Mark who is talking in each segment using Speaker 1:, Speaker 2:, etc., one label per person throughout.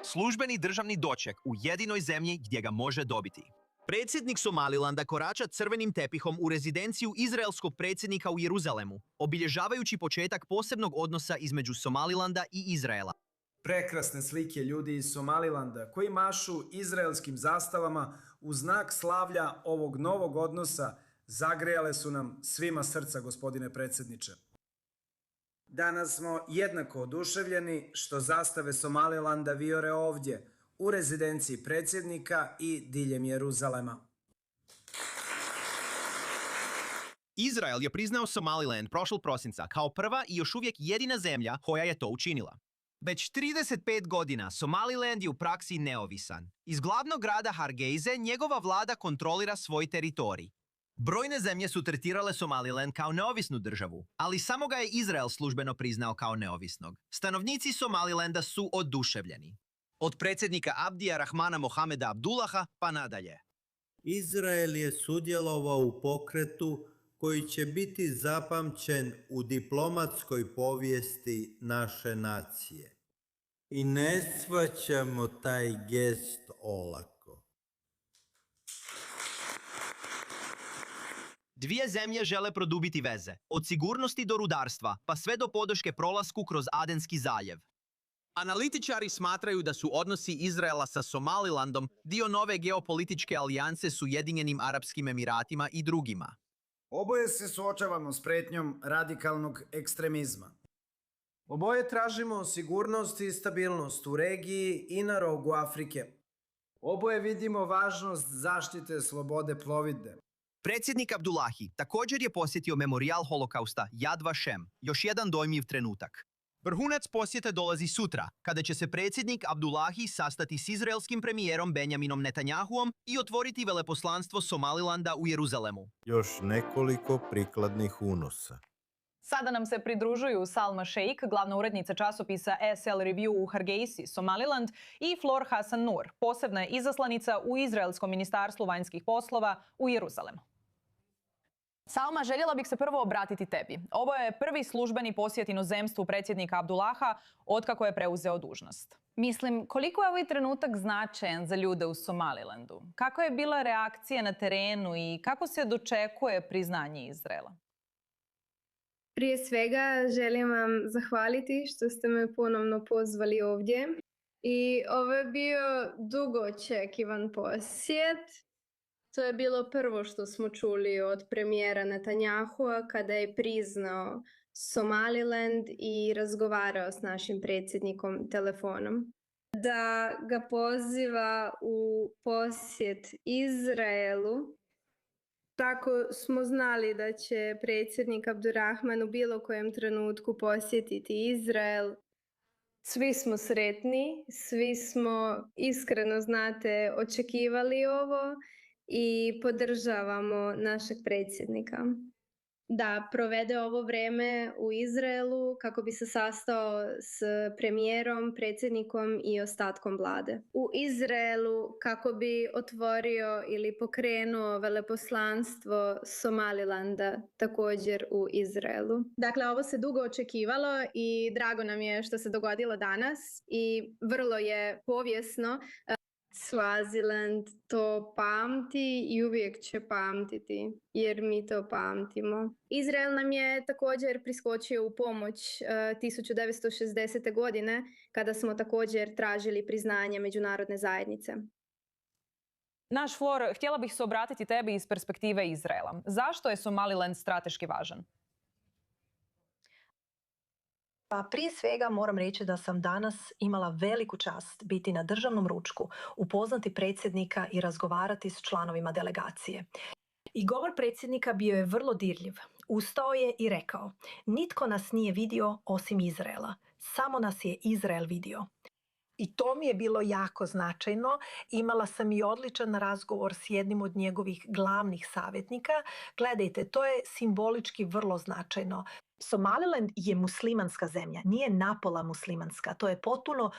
Speaker 1: Službeni državni doček u jedinoj zemlji gdje ga može dobiti.
Speaker 2: Predsjednik Somalilanda korača crvenim tepihom u rezidenciju izraelskog predsjednika u Jeruzalemu, obilježavajući početak posebnog odnosa između Somalilanda i Izraela.
Speaker 3: Prekrasne slike ljudi iz Somalilanda koji mašu izraelskim zastavama u znak slavlja ovog novog odnosa zagrejale su nam svima srca, gospodine predsjedniče. Danas smo jednako oduševljeni što zastave Somalilanda vijore ovdje, u rezidenciji predsjednika i diljem Jeruzalema.
Speaker 2: Izrael je priznao Somaliland prošlog prosinca kao prva i još uvijek jedina zemlja koja je to učinila. Već 35 godina Somaliland je u praksi neovisan. Iz glavnog grada Hargeysa njegova vlada kontrolira svoj teritorij. Brojne zemlje su tretirale Somaliland kao neovisnu državu, ali samo ga je Izrael službeno priznao kao neovisnog. Stanovnici Somalilanda su oduševljeni. Od predsjednika Abdija Rahmana Mohameda Abdullaha pa nadalje.
Speaker 4: Izrael je sudjelovao u pokretu koji će biti zapamćen u diplomatskoj povijesti naše nacije. I ne shvaćamo taj gest olako.
Speaker 2: Dvije zemlje žele produbiti veze, od sigurnosti do rudarstva, pa sve do podrške prolasku kroz Adenski zaljev. Analitičari smatraju da su odnosi Izraela sa Somalilandom dio nove geopolitičke alijanse s Ujedinjenim Arapskim Emiratima i drugima.
Speaker 3: Oboje se suočavamo s pretnjom radikalnog ekstremizma. Oboje tražimo sigurnost i stabilnost u regiji i na rogu Afrike. Oboje vidimo važnost zaštite slobode plovidbe.
Speaker 2: Predsjednik Abdullahi također je posjetio memorijal holokausta Yad Vashem, još jedan dojmljiv trenutak. Vrhunac posjete dolazi sutra, kada će se predsjednik Abdullahi sastati s izraelskim premijerom Benjaminom Netanjahuom i otvoriti veleposlanstvo Somalilanda u Jeruzalemu.
Speaker 4: Još nekoliko prikladnih unosa.
Speaker 5: Sada nam se pridružuju Salma Sheikh, glavna urednica časopisa SL Review u Hargeysi, Somaliland, i Flor Hassan Nur, posebna je izaslanica u Izraelskom ministarstvu vanjskih poslova u Jeruzalemu. Salma, željela bih se prvo obratiti tebi. Ovo je prvi službeni posjet inozemstvu predsjednika Abdullaha otkako je preuzeo dužnost. Mislim, koliko je ovaj trenutak značajan za ljude u Somalilandu? Kako je bila reakcija na terenu i kako se dočekuje priznanje Izraela?
Speaker 6: Prije svega želim vam zahvaliti što ste me ponovno pozvali ovdje. I ovo je bio dugo očekivan posjet. To je bilo prvo što smo čuli od premijera Netanjahua kada je priznao Somaliland i razgovarao s našim predsjednikom telefonom. Da ga poziva u posjet Izraelu. Tako smo znali da će predsjednik Abdurrahman u bilo kojem trenutku posjetiti Izrael. Svi smo sretni, svi smo iskreno, znate, očekivali ovo i podržavamo našeg predsjednika da provede ovo vrijeme u Izraelu kako bi se sastao s premijerom, predsjednikom i ostatkom vlade. U Izraelu kako bi otvorio ili pokrenuo veleposlanstvo Somalilanda također u Izraelu. Dakle, ovo se dugo očekivalo i drago nam je što se dogodilo danas i vrlo je povijesno. Swaziland to pamti i uvijek će pamtiti, jer mi to pamtimo. Izrael nam je također priskočio u pomoć 1960. godine, kada smo također tražili priznanje međunarodne zajednice.
Speaker 5: Naš Flor, htjela bih se obratiti tebi iz perspektive Izraela. Zašto je Somaliland strateški važan?
Speaker 7: Pa prije svega moram reći da sam danas imala veliku čast biti na državnom ručku, upoznati predsjednika i razgovarati s članovima delegacije. I govor predsjednika bio je vrlo dirljiv. Ustao je i rekao: nitko nas nije vidio osim Izraela, samo nas je Izrael vidio. I to mi je bilo jako značajno. Imala sam i odličan razgovor s jednim od njegovih glavnih savjetnika. Gledajte, to je simbolički vrlo značajno. Somaliland je muslimanska zemlja, nije napola muslimanska. To je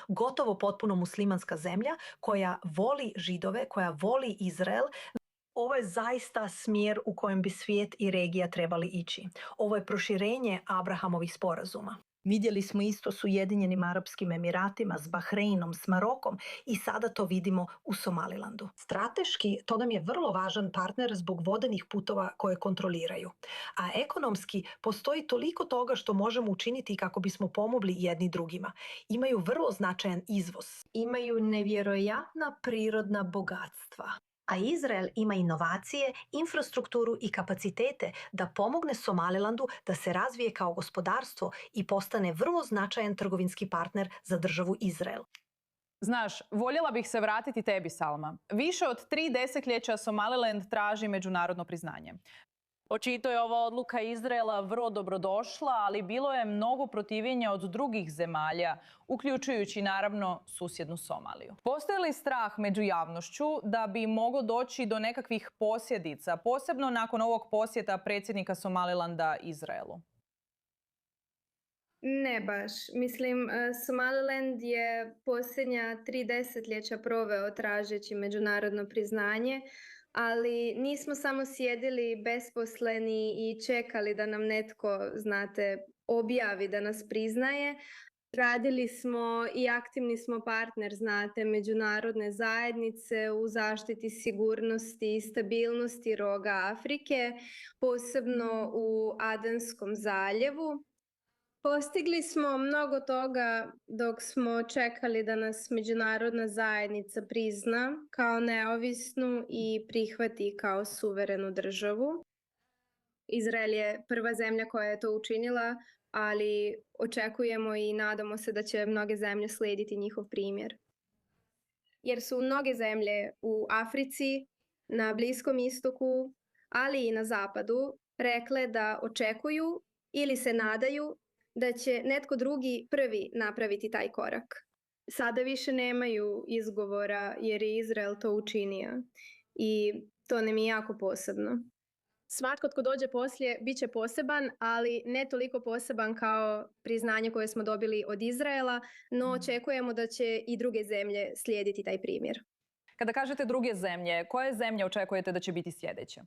Speaker 7: gotovo potpuno muslimanska zemlja koja voli Židove, koja voli Izrael. Ovo je zaista smjer u kojem bi svijet i regija trebali ići. Ovo je proširenje Abrahamovih sporazuma. Vidjeli smo isto s Ujedinjenim Arapskim Emiratima, s Bahreinom, s Marokom i sada to vidimo u Somalilandu. Strateški, to nam je vrlo važan partner zbog vodenih putova koje kontroliraju. A ekonomski, postoji toliko toga što možemo učiniti kako bismo pomogli jedni drugima. Imaju vrlo značajan izvoz. Imaju nevjerojatna prirodna bogatstva. A Izrael ima inovacije, infrastrukturu i kapacitete da pomogne Somalilandu da se razvije kao gospodarstvo i postane vrlo značajan trgovinski partner za državu Izrael.
Speaker 5: Znaš, voljela bih se vratiti tebi, Salma. Više od 3 desetljeća Somaliland traži međunarodno priznanje. Očito je ova odluka Izraela vrlo dobrodošla, ali bilo je mnogo protivljenja od drugih zemalja, uključujući naravno susjednu Somaliju. Postoji li strah među javnošću da bi moglo doći do nekakvih posljedica, posebno nakon ovog posjeta predsjednika Somalilanda Izraelu?
Speaker 6: Ne baš. Mislim, Somaliland je posljednja 3 desetljeća proveo tražeći međunarodno priznanje, ali nismo samo sjedili besposleni i čekali da nam netko, znate, objavi da nas priznaje. Radili smo i aktivni smo partner, znate, međunarodne zajednice u zaštiti sigurnosti i stabilnosti roga Afrike, posebno u Adenskom zaljevu. Postigli smo mnogo toga dok smo čekali da nas međunarodna zajednica prizna kao neovisnu i prihvati kao suverenu državu. Izrael je prva zemlja koja je to učinila, ali očekujemo i nadamo se da će mnoge zemlje slijediti njihov primjer. Jer su mnoge zemlje u Africi, na Bliskom istoku, ali i na zapadu rekle da očekuju ili se nadaju da će netko drugi prvi napraviti taj korak. Sada više nemaju izgovora jer je Izrael to učinio i to nam je jako posebno. Svatko tko dođe poslije bit će poseban, ali ne toliko poseban kao priznanje koje smo dobili od Izraela, no očekujemo da će i druge zemlje slijediti taj primjer.
Speaker 5: Kada kažete druge zemlje, koje zemlje očekujete da će biti sljedeće?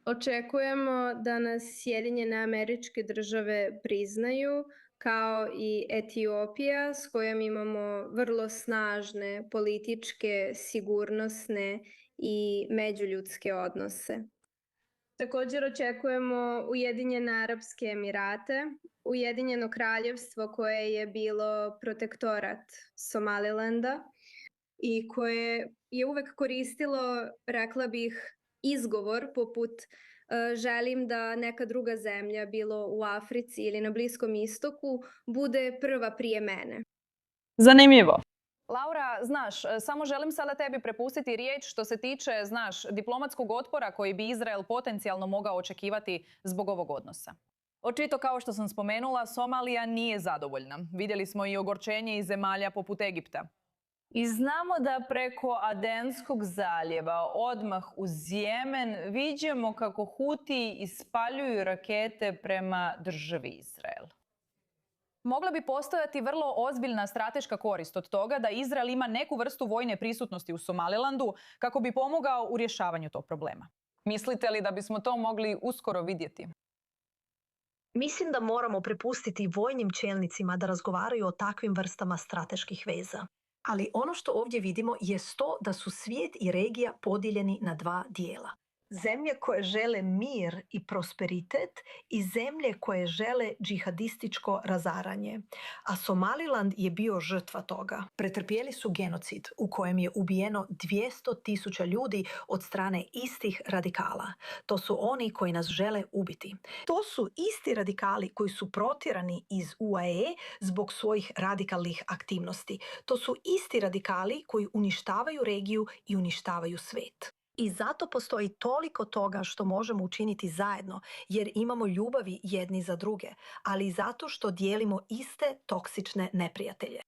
Speaker 6: Očekujemo da nas Sjedinjene Američke Države priznaju, kao i Etiopija s kojom imamo vrlo snažne političke, sigurnosne i međuljudske odnose. Također očekujemo Ujedinjene Arapske Emirate, Ujedinjeno Kraljevstvo koje je bilo protektorat Somalilanda i koje je uvek koristilo, rekla bih, izgovor poput želim da neka druga zemlja, bilo u Africi ili na Bliskom istoku, bude prva prije mene.
Speaker 5: Zanimljivo. Laura, znaš, samo želim sada tebi prepustiti riječ što se tiče, znaš, diplomatskog otpora koji bi Izrael potencijalno mogao očekivati zbog ovog odnosa. Očito, kao što sam spomenula, Somalija nije zadovoljna. Vidjeli smo i ogorčenje iz zemalja poput Egipta. I znamo da preko Adenskog zaljeva, odmah uz Jemen, vidimo kako Huti ispaljuju rakete prema državi Izrael. Mogla bi postojati vrlo ozbiljna strateška korist od toga da Izrael ima neku vrstu vojne prisutnosti u Somalilandu kako bi pomogao u rješavanju tog problema. Mislite li da bismo to mogli uskoro vidjeti?
Speaker 7: Mislim da moramo prepustiti vojnim čelnicima da razgovaraju o takvim vrstama strateških veza. Ali ono što ovdje vidimo je to da su svijet i regija podijeljeni na 2 dijela. Zemlje koje žele mir i prosperitet i zemlje koje žele džihadističko razaranje. A Somaliland je bio žrtva toga. Pretrpjeli su genocid u kojem je ubijeno 200.000 ljudi od strane istih radikala. To su oni koji nas žele ubiti. To su isti radikali koji su protjerani iz UAE zbog svojih radikalnih aktivnosti. To su isti radikali koji uništavaju regiju i uništavaju svijet. I zato postoji toliko toga što možemo učiniti zajedno, jer imamo ljubavi jedni za druge, ali i zato što dijelimo iste toksične neprijatelje.